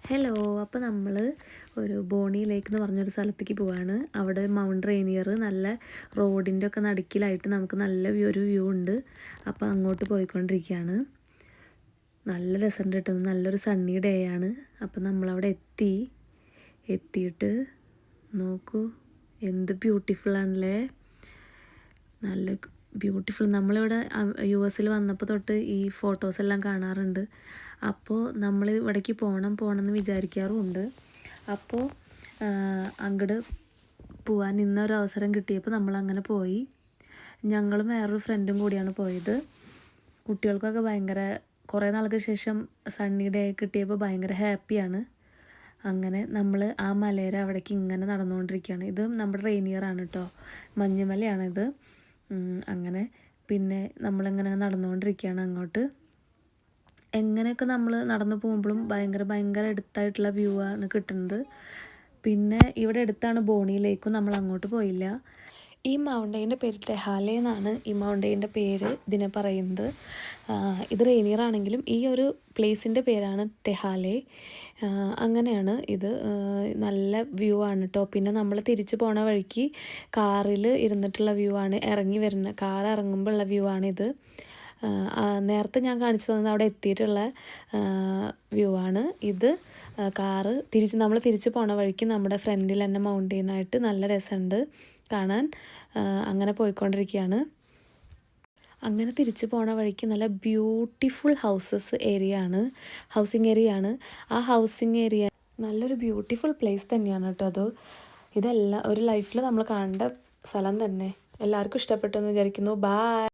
Hello, അപ്പോൾ നമ്മൾ ഒരു ബോണി ലേക്ക് എന്ന് പറഞ്ഞൊരു സ്ഥലത്തേക്ക് പോവാണ്. അവിടെ മൗണ്ട് റേനിയർ നല്ല റോഡിൻ്റെ ഒക്കെ നടുക്കിലായിട്ട് നമുക്ക് നല്ല ഒരു വ്യൂ ഉണ്ട്. അപ്പോൾ അങ്ങോട്ട് പോയിക്കൊണ്ടിരിക്കുകയാണ്. നല്ല രസമുണ്ട് കേട്ടോ, നല്ലൊരു സണ്ണി ഡേ ആണ്. അപ്പോൾ നമ്മളവിടെ എത്തിയിട്ട് നോക്കൂ എന്ത് ബ്യൂട്ടിഫുൾ ആണല്ലേ, നല്ല ബ്യൂട്ടിഫുൾ. നമ്മളിവിടെ US വന്നപ്പോൾ തൊട്ട് ഈ ഫോട്ടോസ് എല്ലാം കാണാറുണ്ട്. അപ്പോൾ നമ്മൾ ഇവിടേക്ക് പോകണം എന്ന് വിചാരിക്കാറുമുണ്ട്. അപ്പോൾ അങ്ങോട്ട് പോവാൻ ഇന്നൊരു അവസരം കിട്ടിയപ്പോൾ നമ്മളങ്ങനെ പോയി. ഞങ്ങളും വേറൊരു ഫ്രണ്ടും കൂടിയാണ് പോയത്. കുട്ടികൾക്കൊക്കെ ഭയങ്കര കുറേ നാൾക്ക് ശേഷം സണ്ണി ഡേ കിട്ടിയപ്പോൾ ഭയങ്കര ഹാപ്പിയാണ്. അങ്ങനെ നമ്മൾ ആ മലയുടെ അവിടേക്ക് ഇങ്ങനെ നടന്നുകൊണ്ടിരിക്കുകയാണ്. ഇത് നമ്മുടെ റേനിയറാണ് കേട്ടോ, മഞ്ഞുമലയാണിത്. അങ്ങനെ പിന്നെ നമ്മളിങ്ങനെ നടന്നുകൊണ്ടിരിക്കുകയാണ് അങ്ങോട്ട്. എങ്ങനെയൊക്കെ നമ്മൾ നടന്നു പോകുമ്പോഴും ഭയങ്കര അടുത്തായിട്ടുള്ള വ്യൂ ആണ് കിട്ടുന്നത്. പിന്നെ ഇവിടെ അടുത്താണ് ബോണി ലേക്കും, നമ്മൾ അങ്ങോട്ട് പോയില്ല. ഈ മൗണ്ടൈൻ്റെ പേര് ടെഹാലെ എന്നാണ്. ഈ മൗണ്ടൈൻ്റെ പേര് ഇതിനെ പറയുന്നത്. ഇത് റേനിയർ ആണെങ്കിലും ഈ ഒരു പ്ലേസിൻ്റെ പേരാണ് ടെഹാലെ. അങ്ങനെയാണ് ഇത്. നല്ല വ്യൂ ആണ് കേട്ടോ. പിന്നെ നമ്മൾ തിരിച്ച് പോണ വഴിക്ക് കാറിൽ ഇരുന്നിട്ടുള്ള വ്യൂ ആണ്, കാർ ഇറങ്ങുമ്പോൾ ഉള്ള വ്യൂ ആണിത്. നേരത്തെ ഞാൻ കാണിച്ചു തന്നത് അവിടെ എത്തിയിട്ടുള്ള വ്യൂ ആണ് ഇത്. നമ്മൾ തിരിച്ച് പോണ വഴിക്ക് നമ്മുടെ ഫ്രണ്ടിൽ തന്നെ മൗണ്ടെയിനായിട്ട് നല്ല രസമുണ്ട് കാണാൻ. അങ്ങനെ പോയിക്കൊണ്ടിരിക്കുകയാണ്. അങ്ങനെ തിരിച്ച് പോണ വഴിക്ക് നല്ല ബ്യൂട്ടിഫുൾ ഹൗസിങ് ഏരിയ ആണ്. ആ ഹൗസിങ് ഏരിയ നല്ലൊരു ബ്യൂട്ടിഫുൾ പ്ലേസ് തന്നെയാണ് കേട്ടോ അത്. ഇതെല്ലാം ഒരു ലൈഫിൽ നമ്മൾ കാണേണ്ട സ്ഥലം തന്നെ. എല്ലാവർക്കും ഇഷ്ടപ്പെട്ടു എന്ന് വിചാരിക്കുന്നു. ബൈ.